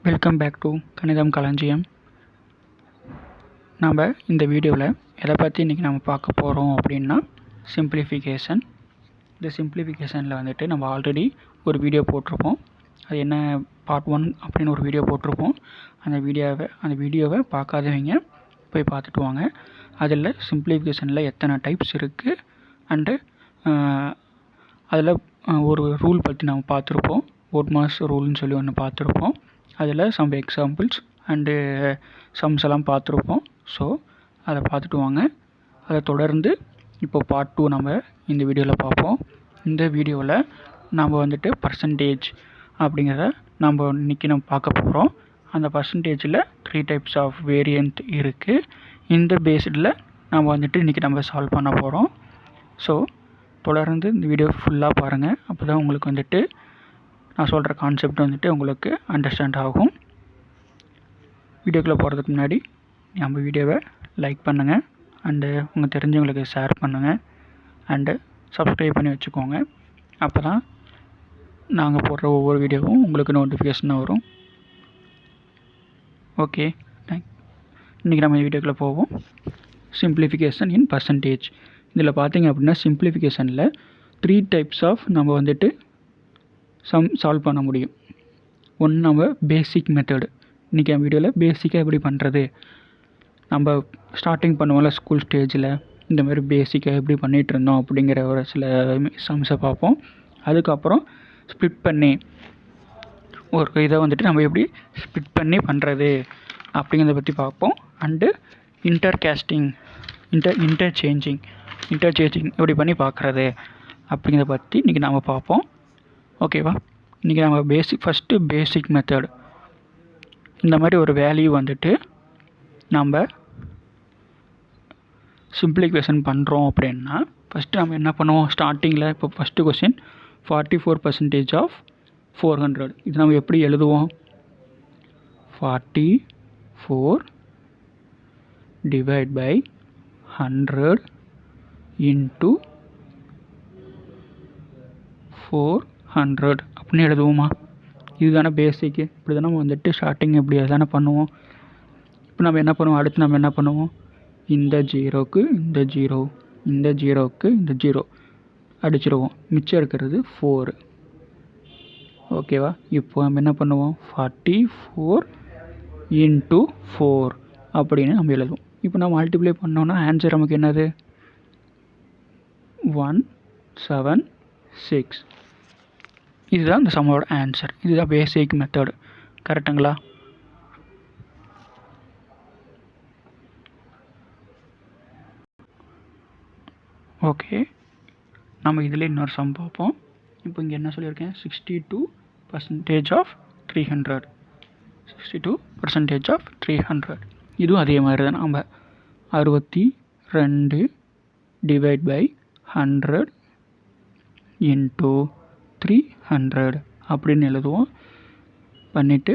Welcome back to கணிதம் களஞ்சியம். நாம் இந்த வீடியோவில் எதை பற்றி இன்றைக்கி நம்ம பார்க்க போகிறோம் அப்படின்னா சிம்பிளிஃபிகேஷன். இந்த சிம்பிளிஃபிகேஷனில் வந்துட்டு நம்ம ஆல்ரெடி ஒரு வீடியோ போட்டிருப்போம். அது என்ன பார்ட் 1 அப்படின்னு ஒரு வீடியோ போட்டிருப்போம். அந்த வீடியோவை பார்க்காதவங்க போய் பார்த்துட்டு வாங்க. அதில் சிம்பிளிஃபிகேஷனில் எத்தனை டைப்ஸ் இருக்குது அண்டு அதில் ஒரு ரூல் பற்றி நம்ம பார்த்துருப்போம். போட்மாஸ் ரூல்னு சொல்லி ஒன்று பார்த்துருப்போம். அதில் சம் எக்ஸாம்பிள்ஸ் அண்டு சம்ஸ் எல்லாம் பார்த்துருப்போம். ஸோ அதை பார்த்துட்டு வாங்க. அதை தொடர்ந்து இப்போ பார்ட் 2 நம்ம இந்த வீடியோவில் பார்ப்போம். இந்த வீடியோவில் நம்ம வந்துட்டு பர்சன்டேஜ் அப்படிங்கிறத நம்ம இன்றைக்கி நம்ம பார்க்க போகிறோம். அந்த பர்சன்டேஜில் 3 டைப்ஸ் ஆஃப் வேரியண்ட் இருக்குது. இந்த பேஸில் நம்ம வந்துட்டு இன்றைக்கி நம்ம சால்வ் பண்ண போகிறோம். ஸோ தொடர்ந்து இந்த வீடியோ ஃபுல்லாக பாருங்கள். அப்போ தான் உங்களுக்கு வந்துட்டு நான் சொல்கிற கான்செப்ட் வந்துட்டு உங்களுக்கு அண்டர்ஸ்டாண்ட் ஆகும். வீடியோக்குள்ளே போகிறதுக்கு முன்னாடி நம்ம வீடியோவை லைக் பண்ணுங்கள் அண்டு உங்கள் தெரிஞ்சவங்களுக்கு ஷேர் பண்ணுங்கள் அண்டு சப்ஸ்கிரைப் பண்ணி வச்சுக்கோங்க. அப்போ தான் நாங்கள் போடுற ஒவ்வொரு வீடியோவும் உங்களுக்கு நோட்டிஃபிகேஷனாக வரும். ஓகே, இன்றைக்கி நம்ம வீடியோக்குள்ளே போவோம். சிம்பிளிஃபிகேஷன் இன் பர்சன்டேஜ். இதில் பார்த்தீங்க அப்படின்னா சிம்பிளிஃபிகேஷனில் 3 டைப்ஸ் ஆஃப் நம்ம வந்துட்டு சால்வ் பண்ண முடியும். ஒன்று நம்ம பேசிக் மெத்தடு. இன்றைக்கி நம்ம வீடியோவில் பேசிக்காக எப்படி பண்ணுறது, நம்ம ஸ்டார்டிங் பண்ணுவோம்ல ஸ்கூல் ஸ்டேஜில், இந்த மாதிரி பேசிக்காக எப்படி பண்ணிகிட்டு இருந்தோம் அப்படிங்கிற ஒரு சில சம்ஸை பார்ப்போம். அதுக்கப்புறம் ஸ்ப்ளிட் பண்ணி ஒரு இதை வந்துட்டு நம்ம எப்படி ஸ்ப்ளிட் பண்ணி பண்ணுறது அப்படிங்கிறத பற்றி பார்ப்போம். அண்டு இன்டர்சேஞ்சிங் எப்படி பண்ணி பார்க்குறது அப்படிங்கிறத பற்றி இன்றைக்கி நாம் பார்ப்போம். ஓகேவா? இன்றைக்கி நம்ம ஃபஸ்ட்டு பேசிக் மெத்தடு. இந்த மாதிரி ஒரு வேல்யூ வந்துட்டு நம்ம சிம்பிளிஃபிகேஷன் பண்ணுறோம் அப்படின்னா ஃபஸ்ட்டு நம்ம என்ன பண்ணுவோம், ஸ்டார்டிங்கில் இப்போ ஃபஸ்ட்டு கொஸ்டின் 44% ஆஃப் 400. இது நம்ம எப்படி எழுதுவோம், 44 டிவைட் பை 100 இன்ட்டு 400 அப்படின்னு எழுதுவோமா? இதுதானே பேசிக்கு. இப்படி தான் நம்ம வந்துட்டு ஸ்டார்டிங் இப்படி தானே பண்ணுவோம். இப்போ நம்ம என்ன பண்ணுவோம், அடுத்து நம்ம என்ன பண்ணுவோம், இந்த ஜீரோக்கு இந்த ஜீரோ, இந்த ஜீரோக்கு இந்த ஜீரோ அடிச்சிடுவோம். மிச்சம் இருக்கிறது 4. ஓகேவா? இப்போ நம்ம என்ன பண்ணுவோம், 44 இன்ட்டு 4 அப்படின்னு நம்ம எழுதுவோம். இப்போ நம்ம மல்டிப்ளை பண்ணோன்னா ஆன்சர் நமக்கு என்னது, 176. இதுதான் இந்த சம்மோட ஆன்சர். இதுதான் பேசிக் மெத்தடு. கரெக்டுங்களா? ஓகே, நம்ம இதில் இன்னொரு சம் பார்ப்போம். இப்போ இங்கே என்ன சொல்லியிருக்கேன், 62% ஆஃப் 300. 62% ஆஃப் 300. இதுவும் அதே மாதிரி தான். நம்ம 62 டிவைட் பை 100 இன்ட்டு 300 அப்படின்னு எழுதுவோம். பண்ணிவிட்டு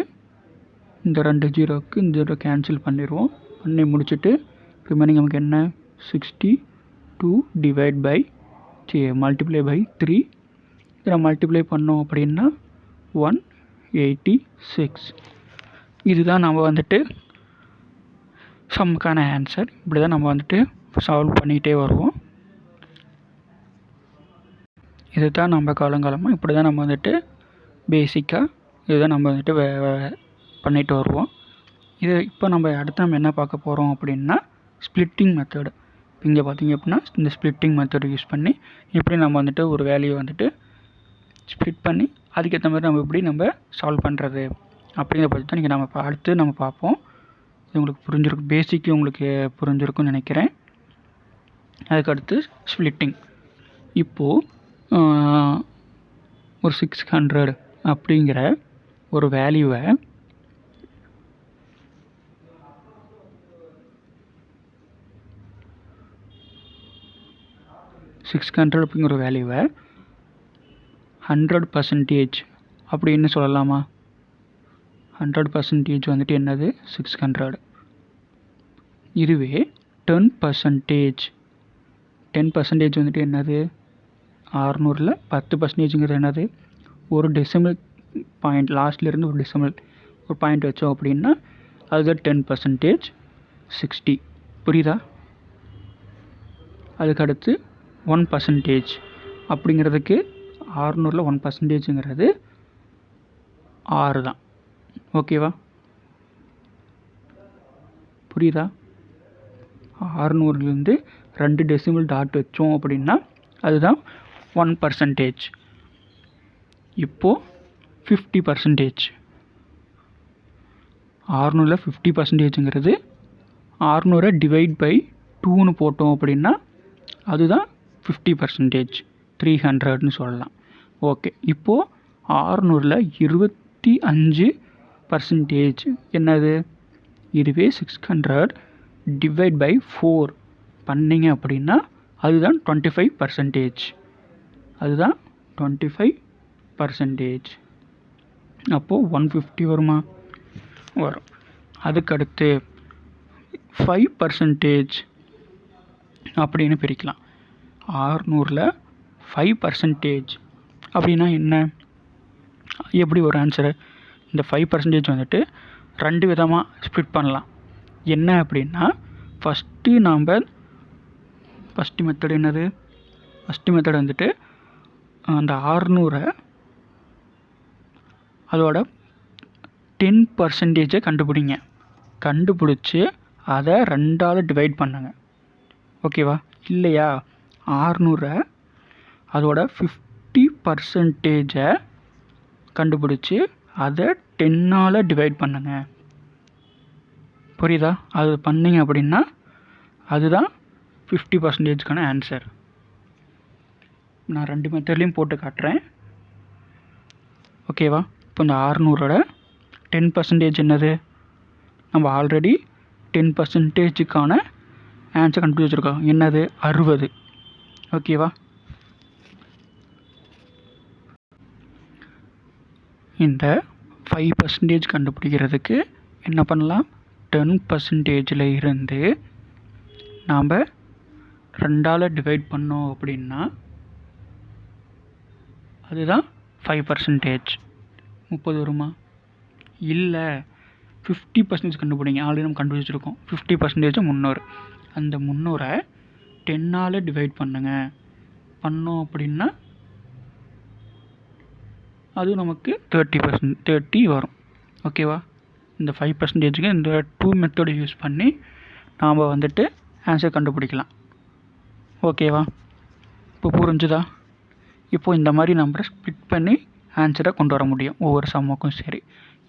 இந்த 2 ஜீரோக்கு இந்த ஜீரோ கேன்சல் பண்ணிடுவோம். பண்ணி முடிச்சுட்டு ரிமைனிங் நமக்கு என்ன, 62 டிவைட் பை மல்டிப்ளை பை 3. இதில் மல்டிப்ளை பண்ணோம் அப்படின்னா 186. இதுதான் நம்ம வந்துட்டு சம்முக்கான ஆன்சர். இப்படி தான் நம்ம வந்துட்டு சால்வ் பண்ணிகிட்டே வருவோம். இது தான் நம்ம காலங்காலமாக இப்படி தான் நம்ம வந்துட்டு பேசிக்காக இதுதான் நம்ம வந்துட்டு பண்ணிட்டு வருவோம். இப்போ நம்ம அடுத்து நம்ம என்ன பார்க்க போகிறோம் அப்படின்னா ஸ்ப்ளிட்டிங் மெத்தடு. இங்கே பார்த்தீங்க அப்படின்னா இந்த ஸ்ப்ளிட்டிங் மெத்தடு யூஸ் பண்ணி எப்படி நம்ம வந்துட்டு ஒரு வேல்யூ வந்துட்டு ஸ்ப்ளிட் பண்ணி அதுக்கேற்ற மாதிரி நம்ம எப்படி நம்ம சால்வ் பண்ணுறது அப்படிங்கிற பற்றி தான் இன்றைக்கி நம்ம அடுத்து நம்ம பார்ப்போம். இது உங்களுக்கு புரிஞ்சிருக்கும், பேசிக்கு உங்களுக்கு புரிஞ்சிருக்கும்னு நினைக்கிறேன். அதுக்கடுத்து ஸ்ப்ளிட்டிங். இப்போது ஒரு 600 அப்படிங்கிற ஒரு வேல்யூவை 600 அப்படிங்கிற ஒரு வேல்யூவை 100% அப்படின்னு சொல்லலாமா? 100% வந்துட்டு என்னது, 600. இதுவே 10% வந்துட்டு என்னது, 600ல் 10%ங்கிறது என்னது, ஒரு டெசிமல் பாயிண்ட் லாஸ்ட்லேருந்து ஒரு ஒரு பாயிண்ட் வச்சோம் அப்படின்னா அதுதான் 10%, 60. புரியுதா? அதுக்கடுத்து 1% அப்படிங்கிறதுக்கு 600ல் 1%ங்கிறது 6 தான். ஓகேவா? புரியுதா? 600லேருந்து 2 டெசிமல் டாட் வச்சோம் அப்படின்னா அதுதான் 1%. இப்போது 50%. 600ல் 50%ங்கிறது 600 டிவைட் பை 2ன்னு போட்டோம் அப்படின்னா அதுதான் 50%, 300ன்னு சொல்லலாம். ஓகே, இப்போது 600ல் 25% என்னது? இதுவே 600 டிவைட் பை 4 பண்ணிங்க அப்படின்னா அதுதான் 25%. அதுதான் 25%. அப்போது 150 வருமா? வரும். அதுக்கடுத்து 5% அப்படின்னு பிரிக்கலாம். 600ல் 5% அப்படின்னா என்ன? எப்படி ஒரு ஆன்சரு? இந்த 5% வந்துட்டு 2 விதமாக ஸ்ப்ளிட் பண்ணலாம். என்ன அப்படின்னா, ஃபஸ்ட்டு மெத்தட் என்னது? ஃபஸ்ட்டு மெத்தட் வந்துட்டு அந்த 600 அதோட 10% கண்டுபிடிங்க. கண்டுபிடிச்சி அதை 2ஆல் டிவைட் பண்ணுங்க. ஓகேவா? இல்லையா, 600 அதோட 50% கண்டுபிடிச்சி அதை 10ஆல் டிவைட் பண்ணுங்க. புரியுதா? அது பண்ணிங்க அப்படின்னா அதுதான் 50%க்கான ஆன்சர். நான் 2 மெத்தட்லேயும் போட்டு காட்டுறேன். ஓகேவா? இப்போ இந்த 600ஓட 10% என்னது? நம்ம ஆல்ரெடி 10%க்கான ஆன்சர் கண்டுபிடிச்சி வச்சுருக்கோம். என்னது? 60. ஓகேவா? இந்த 5% கண்டுபிடிக்கிறதுக்கு என்ன பண்ணலாம்? 10%ல் இருந்து நாம் 2ஆல் டிவைட் பண்ணோம் அப்படின்னா அதுதான் 5%. 30 வருமா? இல்லை, 50% கண்டுபிடிங்க. ஆல்ரெடி நம்ம கண்டுபிடிச்சிருக்கோம். 50% 300. அந்த 300 10ஆல் டிவைட் பண்ணோம் அப்படின்னா அது நமக்கு 30 வரும். ஓகேவா? இந்த 5%க்கு இந்த 2 மெத்தடை யூஸ் பண்ணி நாம் வந்துட்டு ஆன்சர் கண்டுபிடிக்கலாம். ஓகேவா? இப்போ புரிஞ்சுதா? இப்போது இந்த மாதிரி நம்பரை ஸ்ப்ளிட் பண்ணி ஆன்சரை கொண்டு வர முடியும் ஒவ்வொரு சம்முக்கும். சரி,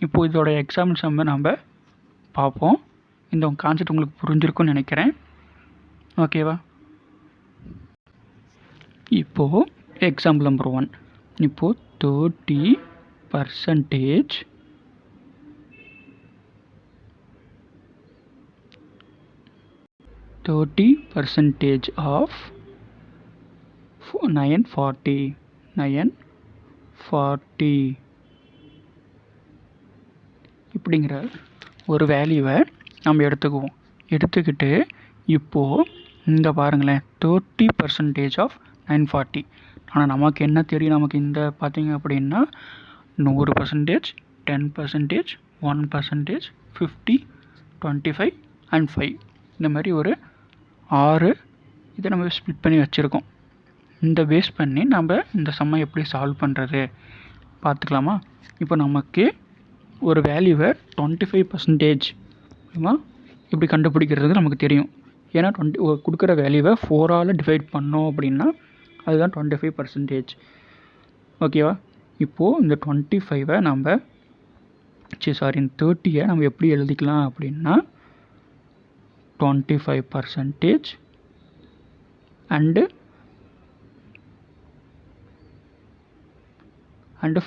இப்போது இதோட எக்ஸாம்பிள் சம்மை நம்ம பார்ப்போம். இந்த கான்செப்ட் உங்களுக்கு புரிஞ்சிருக்குன்னு நினைக்கிறேன். ஓகேவா? இப்போது எக்ஸாம்பிள் நம்பர் 1. இப்போது 30% ஆஃப் 940 இப்படிங்கிற ஒரு வேல்யூவை நம்ம எடுத்துக்குவோம். எடுத்துக்கிட்டு இப்போது இங்கே பாருங்களேன், 30% ஆஃப் 940. ஆனால் நமக்கு என்ன தெரியும்? நமக்கு இந்த பார்த்திங்க அப்படின்னா 100%, 10%, 1%, 50, 25 and 5 இந்த மாதிரி ஒரு 6 இதை நம்ம ஸ்ப்ளிட் பண்ணி வச்சுருக்கோம். இந்த பேஸ் பண்ணி நம்ம இந்த சம்மை எப்படி சால்வ் பண்ணுறது பார்த்துக்கலாமா? இப்போ நமக்கு ஒரு வேல்யூவை 25% இப்படி கண்டுபிடிக்கிறது நமக்கு தெரியும். ஏன்னா கொடுக்குற வேல்யூவை 4ஆல் டிவைட் பண்ணோம் அப்படின்னா அதுதான் 25%. ஓகேவா? இப்போது இந்த 25ஐ நம்ம இந்த 30ஐ நம்ம எப்படி எழுதிக்கலாம் அப்படின்னா 25% அண்டு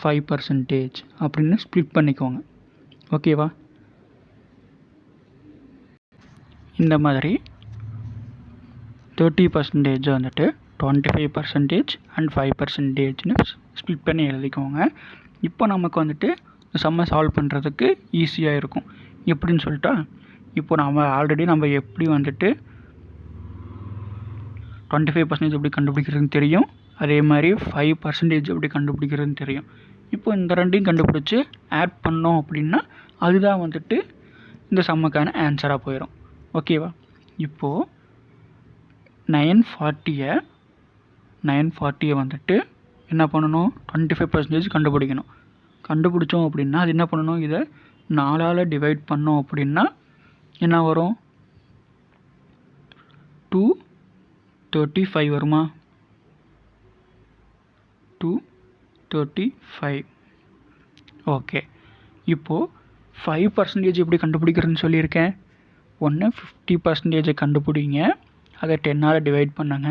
5% அப்படின்னு ஸ்ப்ளிட் பண்ணிக்கோங்க. ஓகேவா? இந்த மாதிரி 30% வந்துட்டு 25% அண்ட் 5%ன்னு ஸ்ப்ளிட் பண்ணி எழுதிக்கோங்க. இப்போ நமக்கு வந்துட்டு சம்மை சால்வ் பண்ணுறதுக்கு ஈஸியாக இருக்கும். எப்படின்னு சொல்லிட்டா, இப்போ நம்ம எப்படி வந்துட்டு 25% எப்படி கண்டுபிடிக்கிறதுன்னு தெரியும். அதே மாதிரி 5% எப்படி கண்டுபிடிக்கிறதுன்னு தெரியும். இப்போ இந்த ரெண்டையும் கண்டுபிடிச்சி ஆட் பண்ணோம் அப்படின்னா அதுதான் வந்துட்டு இந்த சம்முக்கான ஆன்சராக போயிடும். ஓகேவா? இப்போது 940 வந்துட்டு என்ன பண்ணணும், 25% கண்டுபிடிக்கணும். கண்டுபிடிச்சோம் அப்படின்னா அது என்ன பண்ணணும், இதை 4ஆல் டிவைட் பண்ணோம் அப்படின்னா என்ன வரும், 235 வருமா? 235. ஓகே. இப்போது 5% எப்படி கண்டுபிடிக்கிறதுன்னு சொல்லியிருக்கேன். 50% கண்டுபிடிங்க, அதை 10ஆல் டிவைட் பண்ணுங்க.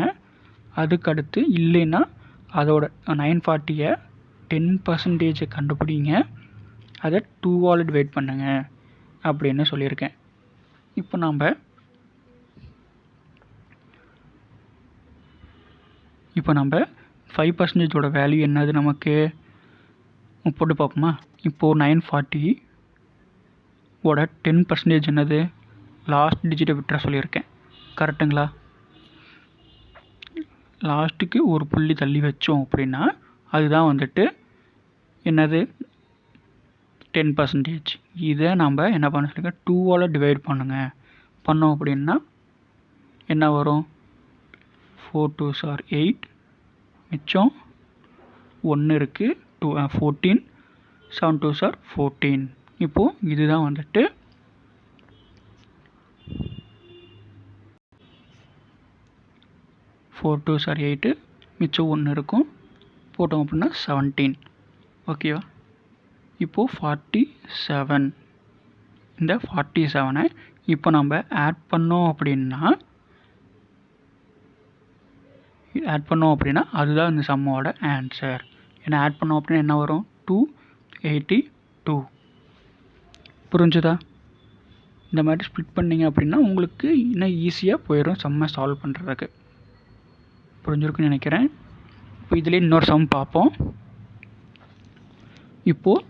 அதுக்கடுத்து இல்லைன்னா அதோட 940 10% கண்டுபிடிங்க, அதை 2ஆல் டிவைட் பண்ணுங்க அப்படின்னு சொல்லியிருக்கேன். இப்போ நம்ம 5%ஓட வேல்யூ என்னது நமக்கு போட்டு பார்ப்போமா? இப்போது 940ஓட 10% என்னது, லாஸ்ட் டிஜிட்டை விட்டுற சொல்லியிருக்கேன். கரெக்டுங்களா? லாஸ்ட்டுக்கு ஒரு புள்ளி தள்ளி வச்சோம் அப்படின்னா அதுதான் வந்துட்டு என்னது, 10%. இதை நம்ம என்ன பண்ண சொல்லியிருக்கேன், 2ஆல் டிவைட் பண்ணோம் அப்படின்னா என்ன வரும், 4 2s are 8, மிச்சம் 1 இருக்குது, 14, 7 2s are 14. இப்போது இதுதான் வந்துட்டு 4 2s are 8, மிச்சம் 1 இருக்கும், போட்டோம் அப்படின்னா 17. ஓகேவா? இப்போது 47. இந்த 47 இப்போ நம்ம ஆட் பண்ணோம் அப்படின்னா அதுதான் இந்த சம்மோட ஆன்சர். ஏன்னா ஆட் பண்ணோம் அப்படின்னா என்ன வரும், 282. புரிஞ்சுதா? இந்த மாதிரி ஸ்ப்ளிட் பண்ணிங்க அப்படின்னா உங்களுக்கு இன்னும் ஈஸியாக போயிடும் சம்மை சால்வ் பண்ணுறதுக்கு. புரிஞ்சிருக்குன்னு நினைக்கிறேன். இப்போ இதிலே இன்னொரு சம் பார்ப்போம். இப்போது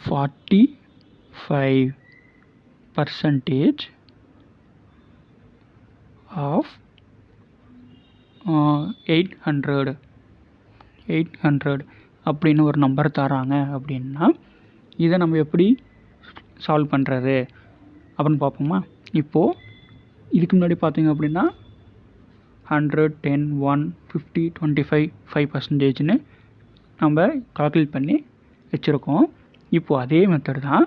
45% ஆஃப் 800 அப்படின்னு ஒரு நம்பர் தராங்க அப்படின்னா இதை நம்ம எப்படி சால்வ் பண்ணுறது அப்படின்னு பார்ப்போமா? இப்போது இதுக்கு முன்னாடி பார்த்தீங்க அப்படின்னா 100, 10, 1, 50, 25, 5%ன்னு நம்ம கால்குலேட் பண்ணி வச்சுருக்கோம். இப்போது அதே மெத்தட் தான்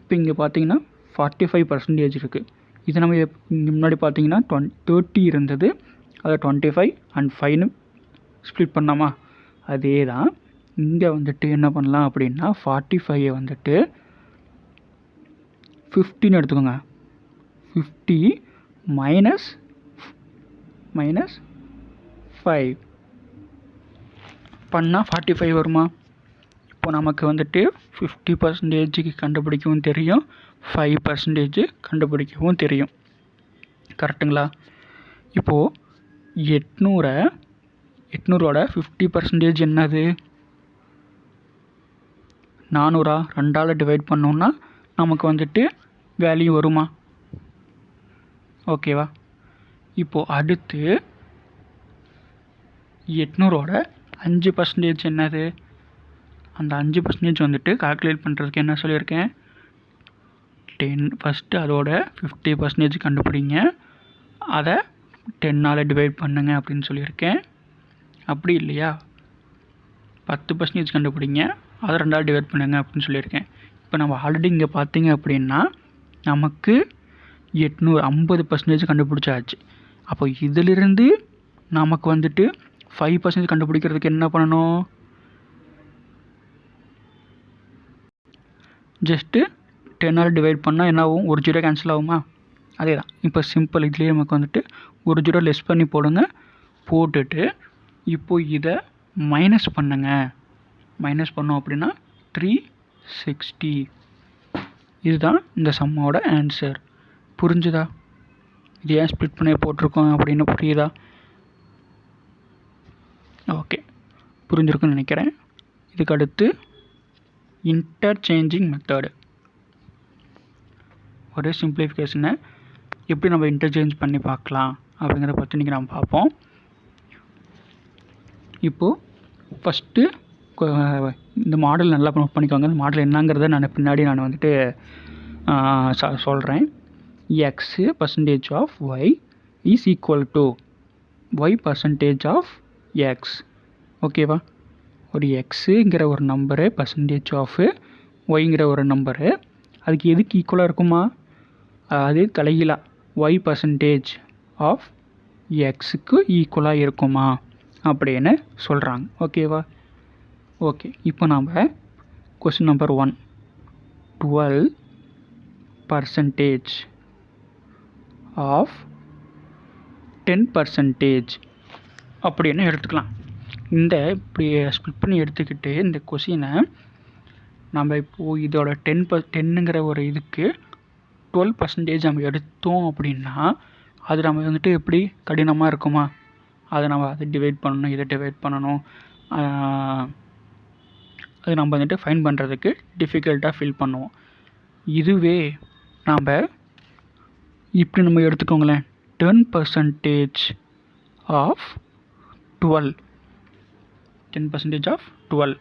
இப்போ இங்கே பார்த்தீங்கன்னா 45% இருக்குது. இது நம்ம முன்னாடி பார்த்தீங்கன்னா 30 இருந்தது, அதை 25 and 5ன்னு ஸ்ப்ளிட் பண்ணாமா? அதே தான் இங்கே வந்துட்டு என்ன பண்ணலாம் அப்படின்னா 45 வந்துட்டு 15 எடுத்துக்கோங்க. 50 மைனஸ் 5 பண்ணால் 45 வருமா? இப்போ நமக்கு வந்துட்டு 50% கண்டுபிடிக்கவும் தெரியும், 5% கண்டுபிடிக்கவும் தெரியும். கரெக்டுங்களா? இப்போது 800ஓட 50% என்னது, 400. 2ஆல் டிவைட் பண்ணோம்னா நமக்கு வந்துட்டு வேல்யூ வருமா? ஓகேவா? இப்போது அடுத்து 800ஓட 5% என்னது, அந்த 5% வந்துட்டு கால்குலேட் பண்ணுறதுக்கு என்ன சொல்லியிருக்கேன், 10. ஃபஸ்ட்டு அதோட 50% கண்டுபிடிங்க, அதை 10ஆல் டிவைட் பண்ணுங்க அப்படின்னு சொல்லியிருக்கேன். அப்படி இல்லையா 10% கண்டுபிடிங்க, அதை 2ஆல் டிவைட் பண்ணுங்க அப்படின்னு சொல்லியிருக்கேன். இப்போ நம்ம ஆல்ரெடி இங்கே பார்த்தீங்க அப்படின்னா நமக்கு 50% கண்டுபிடிச்சாச்சு. அப்போ இதிலிருந்து நமக்கு வந்துட்டு 5% கண்டுபிடிக்கிறதுக்கு என்ன பண்ணணும், ஜஸ்ட்டு 10ஆல் டிவைட் பண்ணால் என்ன ஆகும், ஒரு 0 கேன்சல் ஆகுமா? அதே தான். இப்போ சிம்பிள், இதுலேயே நமக்கு வந்துட்டு ஒரு 0 லெஸ் பண்ணி போட்டுட்டு இப்போது இதை மைனஸ் பண்ணுங்க. மைனஸ் பண்ணோம் அப்படின்னா 360. இதுதான் இந்த சம்மோட ஆன்சர். புரிஞ்சுதா? இது ஏன் ஸ்ப்ளிட் பண்ணி போட்டிருக்கோம் அப்படின்னு புரியுதா? ஓகே, புரிஞ்சிருக்குன்னு நினைக்கிறேன். இதுக்கு அடுத்து இன்டர்சேஞ்சிங் மெத்தடு, ஒரு சிம்பிளிஃபிகேஷனை எப்படி நம்ம இன்டர்சேஞ்ச் பண்ணி பார்க்கலாம் அப்படிங்கிறத பற்றி இன்றைக்கி நம்ம பார்ப்போம். இப்போது ஃபஸ்ட்டு இந்த மாடல் நல்லா நோட் பண்ணிக்கோங்க. இந்த மாடல் என்னங்கிறத நான் பின்னாடி வந்துட்டு சொல்கிறேன். X percentage of y is equal to y percentage of x. ஓகேவா? ஒரு எக்ஸுங்கிற ஒரு நம்பரு பர்சன்டேஜ் ஆஃப் ஒய்ங்கிற ஒரு நம்பரு அதுக்கு எதுக்கு ஈக்குவலாக இருக்குமா? அது தலைகீழாக ஒய் பர்சன்டேஜ் ஆஃப் எக்ஸுக்கு ஈக்குவலாக இருக்குமா அப்படின்னு சொல்கிறாங்க. ஓகேவா? ஓகே, இப்போ நாம் கொஸ்டின் நம்பர் 1, 12% ஆஃப் 10% அப்படின்னு எடுத்துக்கலாம். இந்த இப்படி ஸ்ப்ளிட் பண்ணி எடுத்துக்கிட்டு இந்த கொஸ்டினை நம்ம இப்போது இதோட 10ங்கிற ஒரு இதுக்கு 12% நம்ம எடுத்தோம் அப்படின்னா அது நம்ம வந்துட்டு எப்படி கடினமாக இருக்குமா? அதை நம்ம அதை டிவைட் பண்ணணும், இதை டிவைட் பண்ணணும். அது நம்ம வந்துட்டு ஃபைன் பண்ணுறதுக்கு டிஃபிகல்ட்டாக ஃபீல் பண்ணுவோம். இதுவே நாம் இப்படி நம்ம எடுத்துக்கோங்களேன், 10% ஆஃப் 12 10% ஆஃப் 12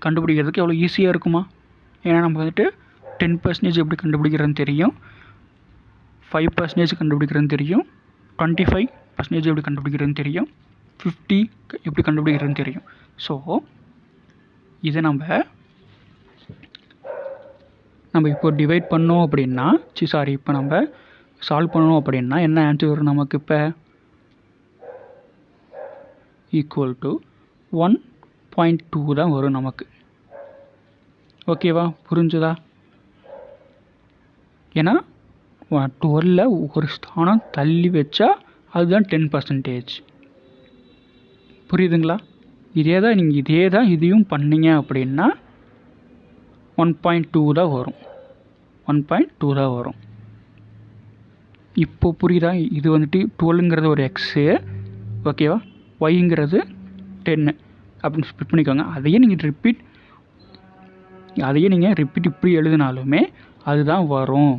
கண்டுபிடிக்கிறதுக்கு எவ்வளோ ஈஸியாக இருக்குமா? ஏன்னா நம்ம வந்துட்டு 10% எப்படி கண்டுபிடிக்கிறதுன்னு தெரியும், 5% கண்டுபிடிக்கிறதுன்னு தெரியும், 25% எப்படி கண்டுபிடிக்கிறதுன்னு தெரியும், 50 எப்படி கண்டுபிடிக்கிறதுன்னு தெரியும். ஸோ இதை நம்ம இப்போ டிவைட் பண்ணோம் அப்படின்னா இப்போ நம்ம சால்வ் பண்ணோம் அப்படின்னா என்ன ஆன்சர் வரும் நமக்கு? இப்போ ஈக்குவல் டு 1.2 தான் வரும் நமக்கு. ஓகேவா? புரிஞ்சுதா? ஏன்னா 12 ஒரு ஸ்தானம் தள்ளி வச்சா அதுதான் 10%. புரியுதுங்களா? இதே தான் இதையும் பண்ணிங்க அப்படின்னா 1.2 தான் வரும். 1.2 தான் வரும். இப்போ புரியுதா? இது வந்துட்டு 12ங்கிறது ஒரு எக்ஸு, ஓகேவா? ஒய்ங்கிறது 10 அப்படின்னு ஸ்ப்ளிட் பண்ணிக்கோங்க. அதையே நீங்கள் ரிப்பீட் இப்படி எழுதினாலுமே அதுதான் வரும்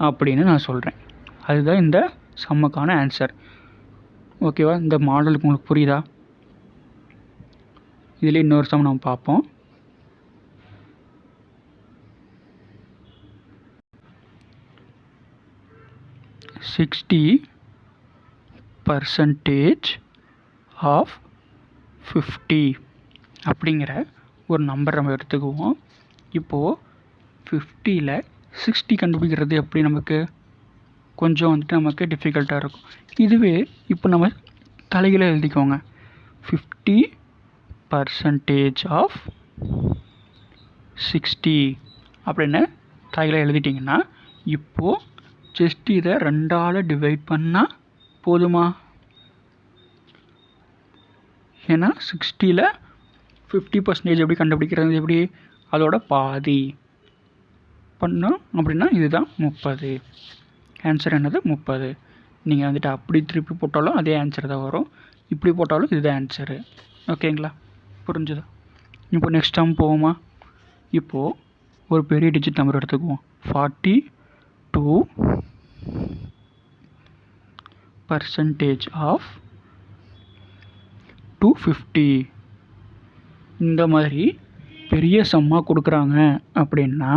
அப்படின்னு நான் சொல்கிறேன். அதுதான் இந்த சம்முக்கான ஆன்சர். ஓகேவா? இந்த மாடலுக்கு உங்களுக்கு புரியுதா? இதில் இன்னொரு சம் நம்ம பார்ப்போம். % ஆஃப் 50 அப்படிங்கிற ஒரு நம்பர் நம்ம எடுத்துக்குவோம். இப்போது 50ல் 60 கண்டுபிடிக்கிறது எப்படி நமக்கு கொஞ்சம் வந்துட்டு நமக்கு டிஃபிகல்ட்டாக இருக்கும். இதுவே இப்போ நம்ம தலைகீழ எழுதிக்கோங்க. 50% ஆஃப் 60 அப்படின்னு தலைகீழ எழுதிட்டிங்கன்னா இப்போது ஜஸ்ட் இதை 2ஆல் டிவைட் பண்ணால் போதுமா? ஏன்னா 60ல் 50% எப்படி கண்டுபிடிக்கிறது? எப்படி? அதோட பாதி பண்ணோம் அப்படின்னா இதுதான் 30. ஆன்சர் என்னது? 30. நீங்கள் வந்துட்டு அப்படி திருப்பி போட்டாலும் அதே ஆன்சர் தான் வரும், இப்படி போட்டாலும் இதுதான் ஆன்சரு. ஓகேங்களா? புரிஞ்சுதா? இப்போ நெக்ஸ்ட் டைம் போவோமா? இப்போது ஒரு பெரிய டிஜிட் நம்பர் எடுத்துக்குவோம். 42% ஆஃப் 250. இந்த மாதிரி பெரிய சம்மாக கொடுக்குறாங்க அப்படின்னா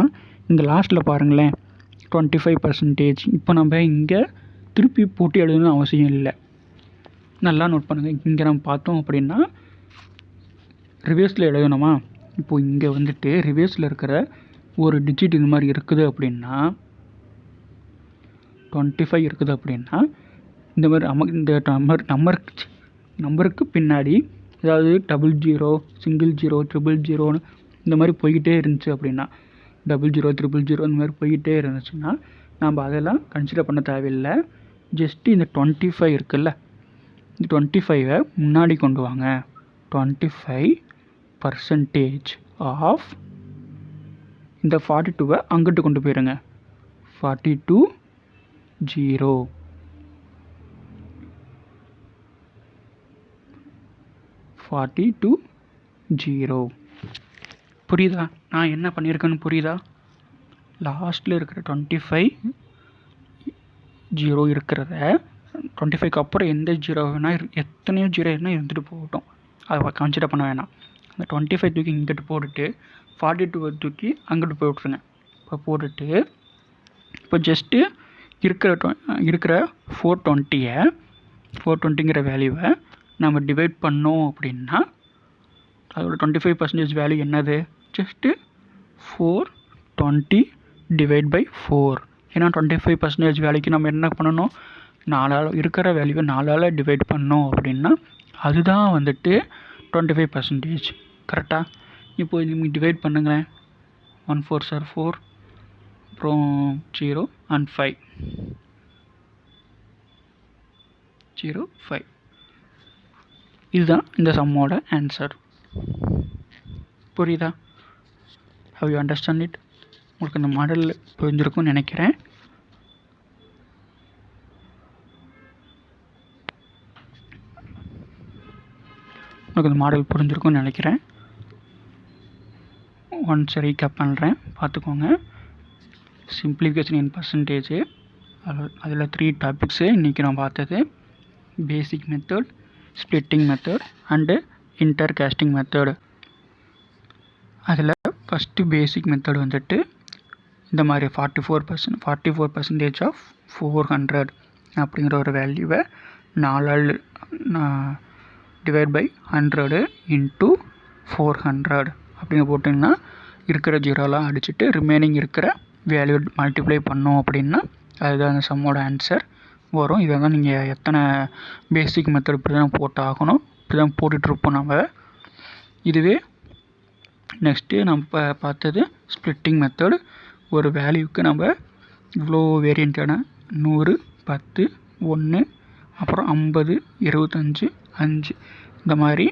இங்கே லாஸ்ட்டில் பாருங்களேன் 25%. இப்போ நம்ம இங்கே திருப்பி போட்டு எழுதணும்னு அவசியம் இல்லை. நல்லா நோட் பண்ணுங்கள். இங்கே நம்ம பார்த்தோம் அப்படின்னா ரிவர்ஸில் எழுதணுமா? இப்போது இங்கே வந்துட்டு ரிவர்ஸில் இருக்கிற ஒரு டிஜிட் இது மாதிரி இருக்குது அப்படின்னா 25 இருக்குது அப்படின்னா இந்த மாதிரி இந்த நம்பருக்கு பின்னாடி ஏதாவது 00, சிங்கிள் 0, 000 இந்த மாதிரி போய்கிட்டே இருந்துச்சு அப்படின்னா 00, 000 இந்த மாதிரி போய்கிட்டே இருந்துச்சுன்னா நம்ம அதெல்லாம் கன்சிடர் பண்ண தேவையில்லை. ஜஸ்ட்டு இந்த 25 இருக்குல்ல, இந்த 25 முன்னாடி கொண்டு வாங்க. 25% ஆஃப் இந்த 42 அங்கிட்டு கொண்டு போயிருங்க. 42 0 42 0. புரியுதா நான் என்ன பண்ணியிருக்கேன்னு? புரியுதா? லாஸ்ட்டில் இருக்கிற 25 0 இருக்கிறத 25க்கு அப்புறம் எந்த 0 வேணால் எத்தனையோ 0 வேணால் இருந்துட்டு போகட்டும், அதை கன்சிடர் பண்ண வேணாம். இந்த 25 தூக்கி இங்கிட்டு போட்டுட்டு 42 தூக்கி அங்கிட்டு போட்டுருங்க. இப்போ போட்டுட்டு இப்போ ஜஸ்ட்டு இருக்கிற 420ங்கிற வேல்யூவை நம்ம டிவைட் பண்ணோம் அப்படின்னா அதோட 25% வேல்யூ என்னது? Just 420 divide by 4. ஏன்னா 25% வேல்யூக்கு நம்ம என்ன பண்ணணும்? 4 இருக்கிற வேல்யூவை 4 டிவைட் பண்ணோம் அப்படின்னா அதுதான் வந்துட்டு 25%. கரெக்டாக? இப்போ இது நீங்கள் டிவைட் பண்ணுங்களேன். 1 4 சார் 4, அப்புறம் 0 and 5, 0 5. இதுதான் இந்த சம்மோட ஆன்சர். புரியுதா? How you understand it? உங்களுக்கு இந்த மாடல் புரிஞ்சிருக்கும்னு நினைக்கிறேன். ஒன்ஸ் ரீகேப் பண்ணுறேன், பார்த்துக்கோங்க. சிம்பிளிஃபிகேஷன் இன் பர்சன்டேஜ், அதில் 3 டாபிக்ஸு இன்றைக்கி நான் பார்த்தது. Basic method, splitting method and intercasting method. அதில் ஃபஸ்ட்டு பேசிக் மெத்தட் வந்துட்டு இந்த மாதிரி 44% ஆஃப் 400 அப்படிங்கிற ஒரு வேல்யூவை 4 டிவைட் பை 100 இன்ட்டு 400 அப்படின்னு போட்டிங்கன்னா இருக்கிற ஜீரோலாம் அடிச்சுட்டு ரிமைனிங் இருக்கிற வேல்யூ மல்டிப்ளை பண்ணோம் அப்படின்னா அதுதான் அந்த சம்மோட ஆன்சர் வரும். இதை தான் நீங்கள் எத்தனை பேசிக் மெத்தட் இப்படி தான் போட்டாகணும், இப்படி தான் போட்டுட்ருப்போம் நம்ம. இதுவே நெக்ஸ்ட்டு நம்ம பார்த்தது ஸ்ப்ளிட்டிங் மெத்தடு. ஒரு வேல்யூவுக்கு நம்ம இவ்வளோ வேரியண்ட்டான 100, 10, 1, அப்புறம் 50, 25, 5 இந்த மாதிரி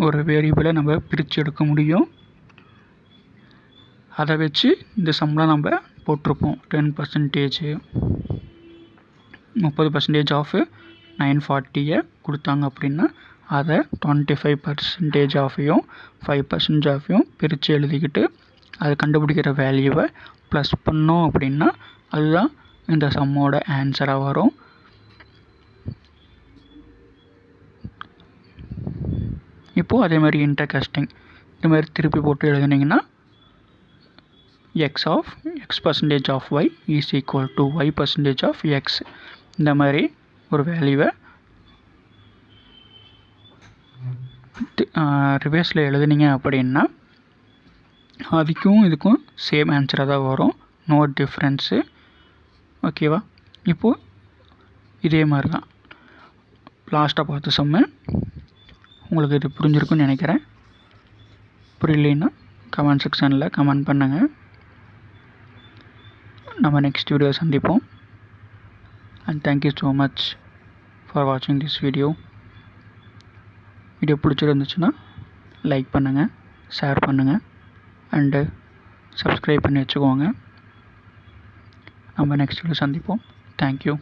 ஒரு வேரியபிளை நம்ம பிரித்து எடுக்க முடியும். அதை வச்சு இந்த சம்லாம் நம்ம போட்டிருப்போம். 10%, 30% ஆஃப் 940 கொடுத்தாங்க அப்படின்னா அதை 25% ஆஃபையும் 5% ஆஃபையும் பிரித்து எழுதிக்கிட்டு அதை கண்டுபிடிக்கிற வேல்யூவை ப்ளஸ் பண்ணோம் அப்படின்னா அதுதான் இந்த சம்மோட ஆன்சராக வரும். இப்போது அதே மாதிரி இன்டர்காஸ்டிங் இந்த மாதிரி திருப்பி போட்டு எழுதுனீங்கன்னா x% of y is equal to y% of x இந்த மாதிரி ஒரு வேல்யூவை ரிவர்ஸில் எழுதுனீங்க அப்படின்னா அதுக்கும் இதுக்கும் சேம் ஆன்சராக தான் வரும், நோ டிஃப்ரென்ஸு. ஓகேவா? இப்போது இதே மாதிரி தான் லாஸ்ட்டாக பார்த்த சம்மு. உங்களுக்கு இது புரிஞ்சிருக்குன்னு நினைக்கிறேன். புரியலைன்னா கமெண்ட் செக்ஷனில் கமெண்ட் பண்ணுங்கள். நம்ம நெக்ஸ்ட் வீடியோ சந்திப்போம். And thank you so much for வாட்சிங் திஸ் வீடியோ. வீடியோ பிடிச்சிருந்துச்சுன்னா லைக் பண்ணுங்கள், ஷேர் பண்ணுங்கள் அண்டு சப்ஸ்கிரைப் பண்ணி வச்சுக்கோங்க. நம்ம நெக்ஸ்ட் வீடியோ சந்திப்போம். தேங்க்யூ.